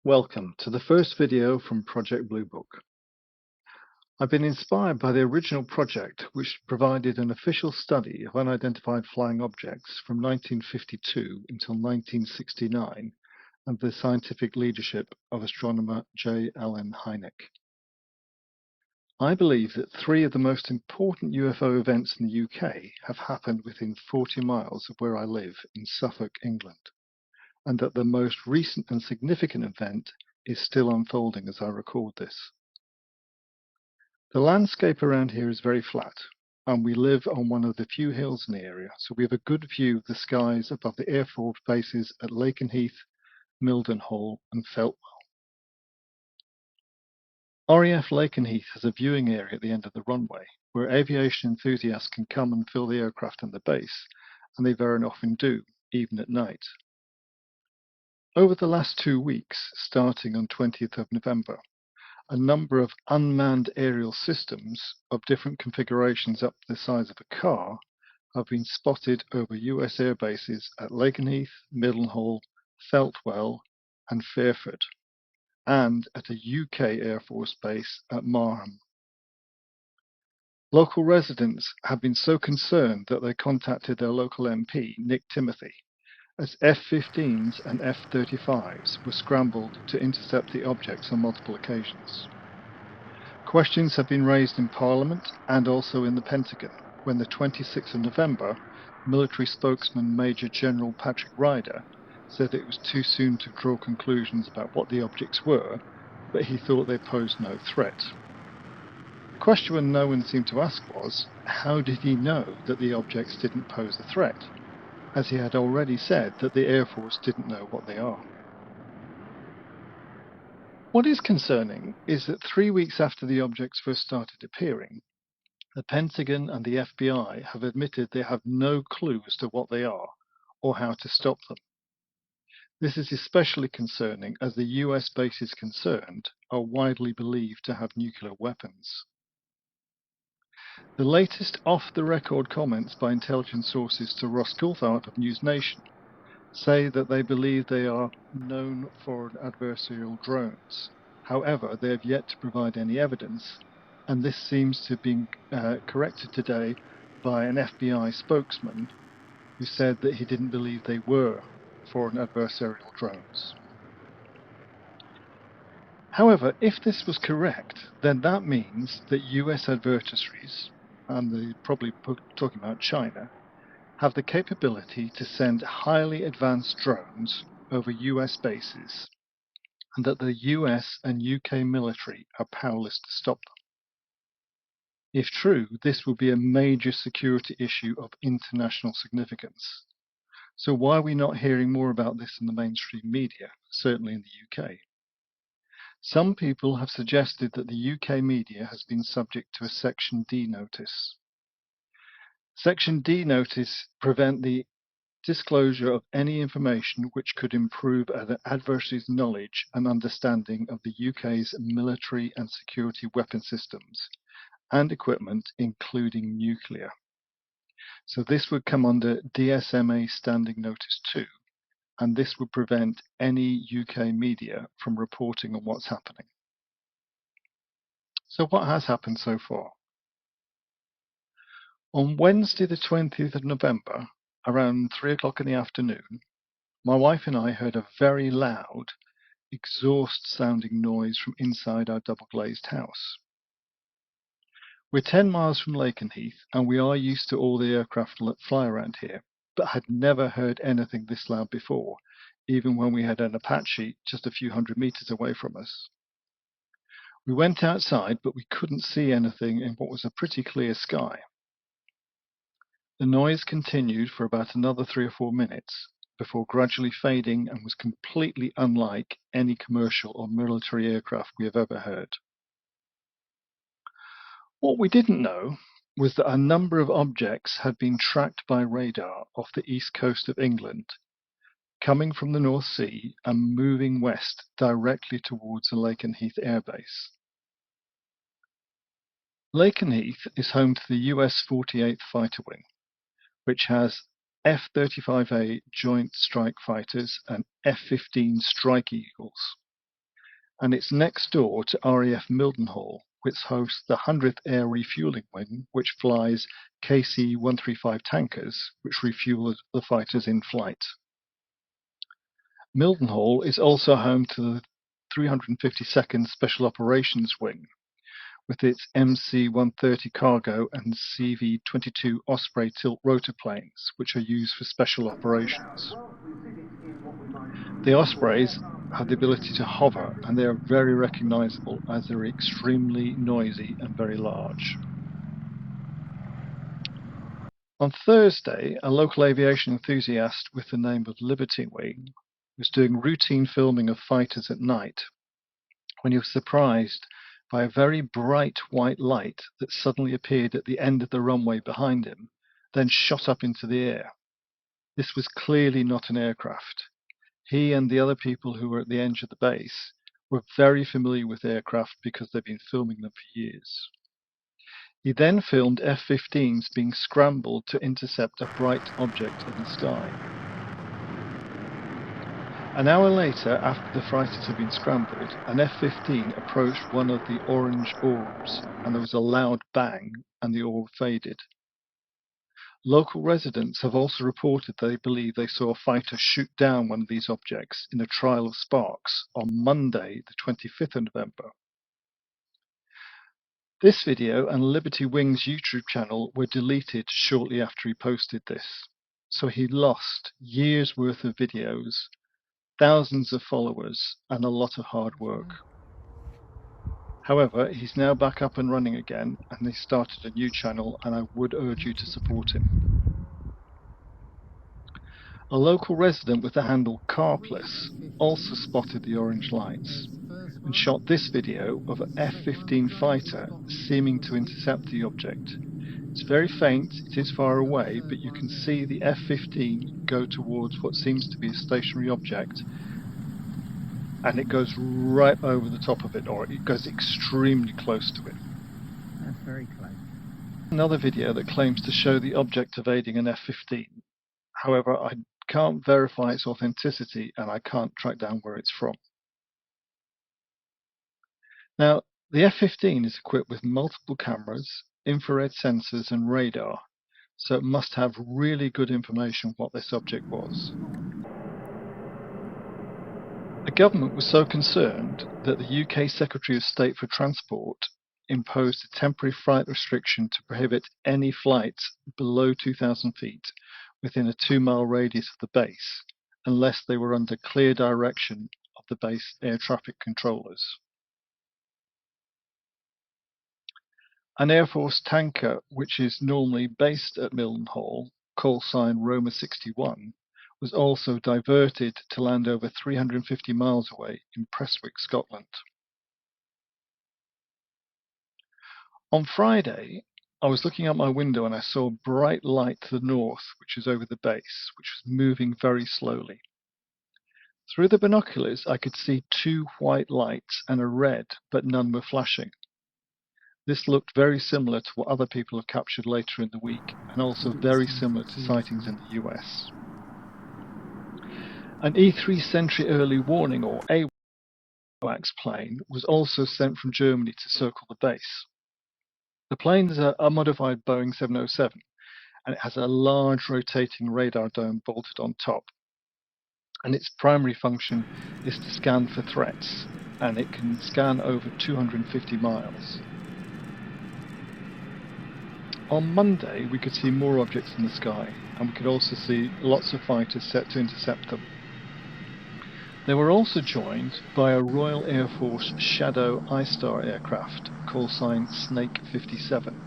Welcome to the first video from Project Blue Book. I've been inspired by the original project, which provided an official study of unidentified flying objects from 1952 until 1969 under the scientific leadership of astronomer J. Allen Hynek. I believe that three of the most important UFO events in the UK have happened within 40 miles of where I live in Suffolk, England, and that the most recent and significant event is still unfolding as I record this. The landscape around here is very flat, and we live on one of the few hills in the area, so we have a good view of the skies above the Air Force bases at Lakenheath, Mildenhall and Feltwell. RAF Lakenheath has a viewing area at the end of the runway, where aviation enthusiasts can come and fill the aircraft on the base, and they very often do, even at night. Over the last 2 weeks, starting on 20th of November, a number of unmanned aerial systems of different configurations up to the size of a car have been spotted over US air bases at Lakenheath, Mildenhall, Feltwell and Fairford, and at a UK Air Force base at Marham. Local residents have been so concerned that they contacted their local MP, Nick Timothy, as F-15s and F-35s were scrambled to intercept the objects on multiple occasions. Questions have been raised in Parliament and also in the Pentagon, when the 26th of November, military spokesman Major General Patrick Ryder said it was too soon to draw conclusions about what the objects were, but he thought they posed no threat. The question no one seemed to ask was, how did he know that the objects didn't pose a threat, as he had already said that the Air Force didn't know what they are? What is concerning is that 3 weeks after the objects first started appearing, the Pentagon and the FBI have admitted they have no clue as to what they are or how to stop them. This is especially concerning as the US bases concerned are widely believed to have nuclear weapons. The latest off-the-record comments by intelligence sources to Ross Coulthart of News Nation say that they believe they are known foreign adversarial drones. However, they have yet to provide any evidence, and this seems to have been corrected today by an FBI spokesman who said that he didn't believe they were foreign adversarial drones. However, if this was correct, then that means that US adversaries, and they're probably talking about China, have the capability to send highly advanced drones over US bases, and that the US and UK military are powerless to stop them. If true, this will be a major security issue of international significance. So why are we not hearing more about this in the mainstream media, certainly in the UK? Some people have suggested that the UK media has been subject to a Section D notice. Section D notice prevent the disclosure of any information which could improve an adversary's knowledge and understanding of the UK's military and security weapon systems and equipment, including nuclear. So this would come under DSMA Standing Notice 2, and this would prevent any UK media from reporting on what's happening. So what has happened so far? On Wednesday the 20th of November, around 3 o'clock in the afternoon, my wife and I heard a very loud, exhaust-sounding noise from inside our double-glazed house. We're 10 miles from Lakenheath, and we are used to all the aircraft that fly around here, but had never heard anything this loud before, even when we had an Apache just a few hundred meters away from us. We went outside, but we couldn't see anything in what was a pretty clear sky. The noise continued for about another 3 or 4 minutes before gradually fading and was completely unlike any commercial or military aircraft we have ever heard. What we didn't know was that a number of objects had been tracked by radar off the east coast of England, coming from the North Sea and moving west directly towards the Lakenheath Air Base. Lakenheath is home to the US 48th Fighter Wing, which has F-35A Joint Strike Fighters and F-15 Strike Eagles. and it's next door to RAF Mildenhall, which hosts the 100th Air Refuelling Wing, which flies KC-135 tankers, which refuel the fighters in flight. Mildenhall is also home to the 352nd Special Operations Wing, with its MC-130 cargo and CV-22 Osprey tilt rotor planes, which are used for special operations. The Ospreys have the ability to hover, and they are very recognizable as they're extremely noisy and very large. On Thursday, a local aviation enthusiast with the name of Liberty Wing was doing routine filming of fighters at night when he was surprised by a very bright white light that suddenly appeared at the end of the runway behind him, then shot up into the air. This was clearly not an aircraft. He and the other people who were at the edge of the base were very familiar with aircraft because they've been filming them for years. He then filmed F-15s being scrambled to intercept a bright object in the sky. An hour later, after the fighters had been scrambled, an F-15 approached one of the orange orbs, and there was a loud bang, and the orb faded. Local residents have also reported they believe they saw a fighter shoot down one of these objects in a trial of sparks on Monday, the 25th of November. This video and Liberty Wing's YouTube channel were deleted shortly after he posted this, so he lost years worth of videos, thousands of followers, and a lot of hard work. However, he's now back up and running again, and they started a new channel, and I would urge you to support him. A local resident with the handle Carpless also spotted the orange lights and shot this video of an F-15 fighter seeming to intercept the object. It's very faint, it is far away, but you can see the F-15 go towards what seems to be a stationary object, and it goes right over the top of it, or it goes extremely close to it. That's very close. Another video that claims to show the object evading an F-15. However, I can't verify its authenticity, and I can't track down where it's from. Now, the F-15 is equipped with multiple cameras, infrared sensors, and radar, so it must have really good information what this object was. The government was so concerned that the UK Secretary of State for Transport imposed a temporary flight restriction to prohibit any flights below 2,000 feet within a 2-mile radius of the base, unless they were under clear direction of the base air traffic controllers. An Air Force tanker, which is normally based at Mildenhall, call sign Roma 61, was also diverted to land over 350 miles away in Prestwick, Scotland. On Friday, I was looking out my window and I saw a bright light to the north, which was over the base, which was moving very slowly. Through the binoculars, I could see 2 white lights and a red, but none were flashing. This looked very similar to what other people have captured later in the week, and also very similar to sightings in the US. An E-3 Sentry Early Warning, or AWACS plane, was also sent from Germany to circle the base. The plane is a modified Boeing 707, and it has a large rotating radar dome bolted on top. And its primary function is to scan for threats, and it can scan over 250 miles. On Monday, we could see more objects in the sky, and we could also see lots of fighters set to intercept them. They were also joined by a Royal Air Force Shadow I-Star aircraft, call sign Snake 57.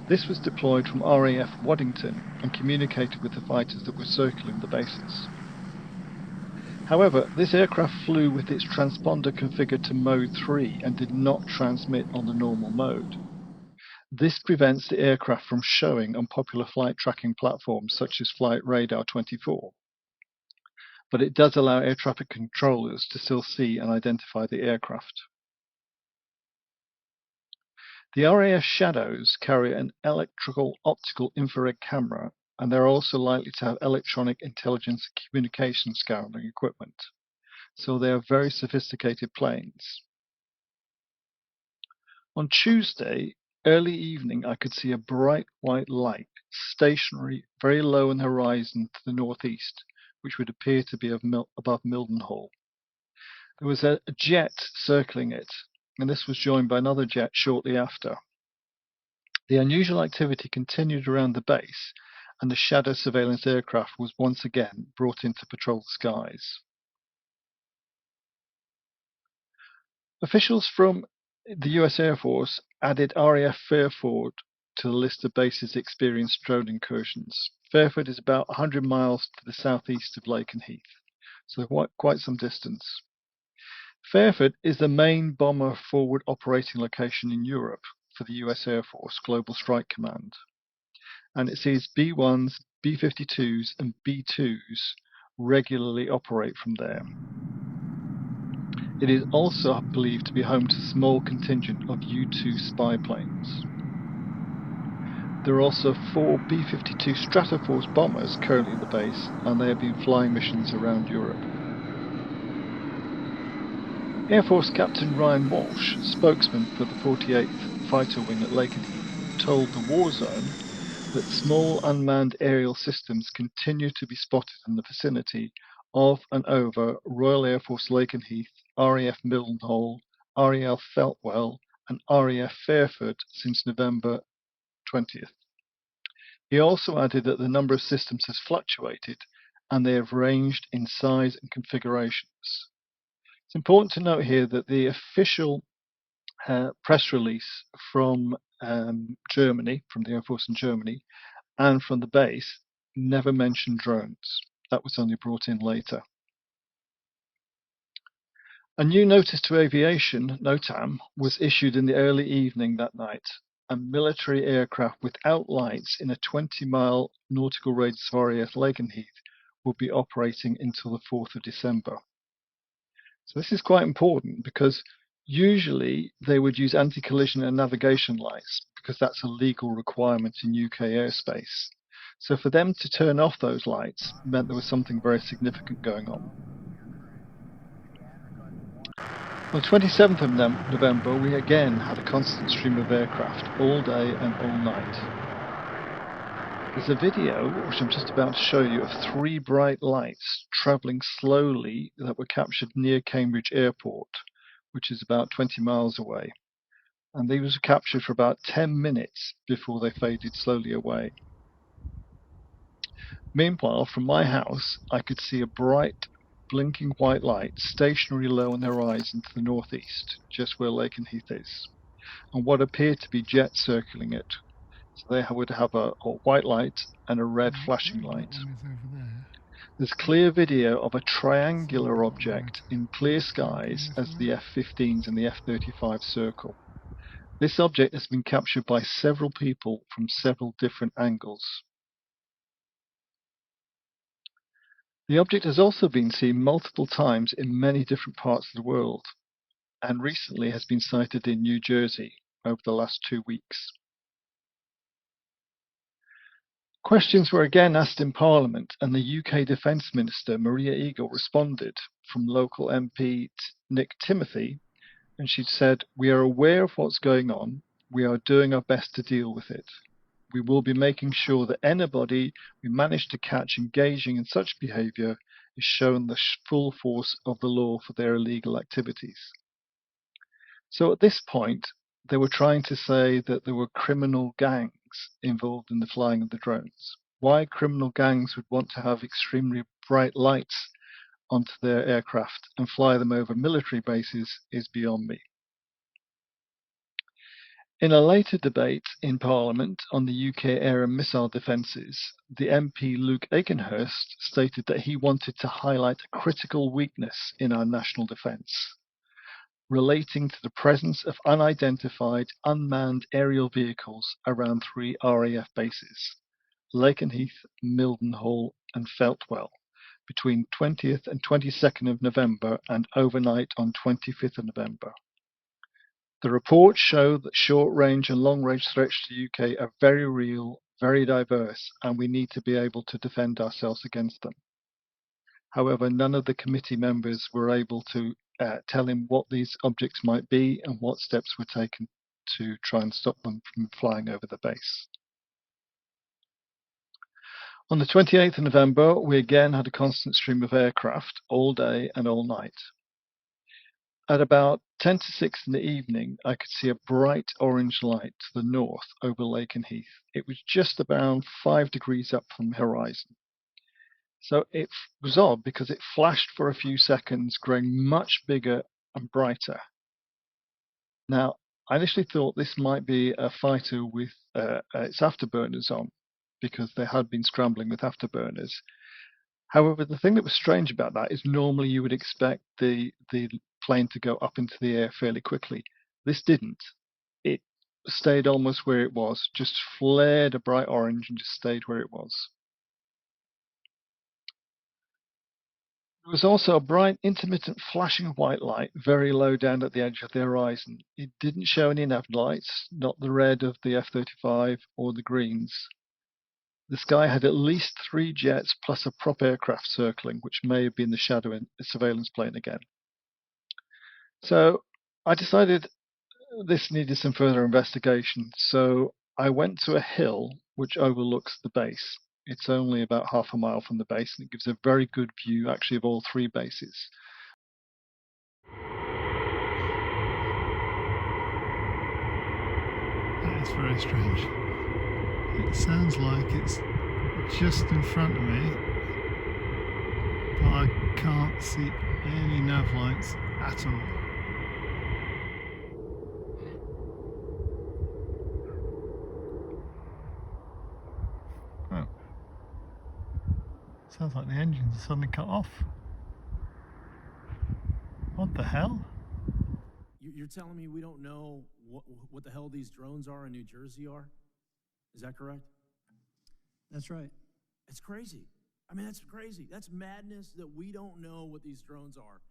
This was deployed from RAF Waddington and communicated with the fighters that were circling the bases. However, this aircraft flew with its transponder configured to Mode 3 and did not transmit on the normal mode. This prevents the aircraft from showing on popular flight tracking platforms such as Flight Radar 24. But it does allow air traffic controllers to still see and identify the aircraft. The RAF Shadows carry an electrical optical infrared camera, and they're also likely to have electronic intelligence and communication scanning equipment. So they are very sophisticated planes. On Tuesday, early evening, I could see a bright white light, stationary, very low on the horizon to the northeast, which would appear to be above Mildenhall. There was a jet circling it, and this was joined by another jet shortly after. The unusual activity continued around the base, and the shadow surveillance aircraft was once again brought in to patrol the skies. Officials from the US Air Force added RAF Fairford to the list of bases that experienced drone incursions. Fairford is about 100 miles to the southeast of Lakenheath, so quite some distance. Fairford is the main bomber forward operating location in Europe for the US Air Force Global Strike Command, and it sees B-1s, B-52s and B-2s regularly operate from there. It is also believed to be home to a small contingent of U-2 spy planes. There are also 4 B-52 Stratoforce bombers currently at the base, and they have been flying missions around Europe. Air Force Captain Ryan Walsh, spokesman for the 48th Fighter Wing at Lakenheath, told the War Zone that small unmanned aerial systems continue to be spotted in the vicinity of and over Royal Air Force Lakenheath, RAF Mildenhall, RAF Feltwell and RAF Fairford since November 20th. He also added that the number of systems has fluctuated and they have ranged in size and configurations. It's important to note here that the official press release from Germany, from the Air Force in Germany, and from the base, never mentioned drones. That was only brought in later. A new notice to aviation, NOTAM, was issued in the early evening that night. A military aircraft without lights in a 20-mile nautical radius of RAF Lakenheath will be operating until the 4th of December. So this is quite important because usually they would use anti-collision and navigation lights because that's a legal requirement in UK airspace. So for them to turn off those lights meant there was something very significant going on. On the 27th of November, we again had a constant stream of aircraft all day and all night. There's a video, which I'm just about to show you, of 3 bright lights travelling slowly that were captured near Cambridge Airport, which is about 20 miles away. And these were captured for about 10 minutes before they faded slowly away. Meanwhile, from my house, I could see a bright, blinking white light stationary low on the horizon to the northeast, just where Lakenheath is, and what appeared to be jets circling it. So they would have a white light and a red flashing light. There's clear video of a triangular object in clear skies as the F-15s and the F-35 circle. This object has been captured by several people from several different angles. The object has also been seen multiple times in many different parts of the world, and recently has been sighted in New Jersey over the last 2 weeks. Questions were again asked in Parliament, and the UK Defence Minister Maria Eagle responded from local MP Nick Timothy, and she said, "We are aware of what's going on. We are doing our best to deal with it. We will be making sure that anybody we manage to catch engaging in such behaviour is shown the full force of the law for their illegal activities." So at this point, they were trying to say that there were criminal gangs involved in the flying of the drones. Why criminal gangs would want to have extremely bright lights onto their aircraft and fly them over military bases is beyond me. In a later debate in Parliament on the UK air and missile defences, the MP Luke Aikenhurst stated that he wanted to highlight a critical weakness in our national defence, relating to the presence of unidentified unmanned aerial vehicles around 3 RAF bases, Lakenheath, Mildenhall and Feltwell, between 20th and 22nd of November and overnight on 25th of November. The reports show that short-range and long-range threats to the UK are very real, very diverse, and we need to be able to defend ourselves against them. However, none of the committee members were able to tell him what these objects might be and what steps were taken to try and stop them from flying over the base. On the 28th of November, we again had a constant stream of aircraft all day and all night. At about 10 to 6 in the evening, I could see a bright orange light to the north over Lakenheath. It was just about 5 degrees up from the horizon. So it was odd because it flashed for a few seconds, growing much bigger and brighter. Now, I initially thought this might be a fighter with its afterburners on, because they had been scrambling with afterburners. However, the thing that was strange about that is normally you would expect the plane to go up into the air fairly quickly. This didn't. It stayed almost where it was, just flared a bright orange and just stayed where it was. There was also a bright, intermittent flashing of white light very low down at the edge of the horizon. It didn't show any nav lights, not the red of the F-35 or the greens. The sky had at least 3 jets plus a prop aircraft circling, which may have been the Shadow surveillance plane again. So I decided this needed some further investigation. So I went to a hill which overlooks the base. It's only about half a mile from the base, and it gives a very good view, actually, of all 3 bases. That is very strange. It sounds like it's just in front of me, but I can't see any nav lights at all. Oh. Sounds like the engines are suddenly cut off. What the hell? You're telling me we don't know what the hell these drones are in New Jersey are? Is that correct? That's right. It's crazy. I mean, that's crazy. That's madness that we don't know what these drones are.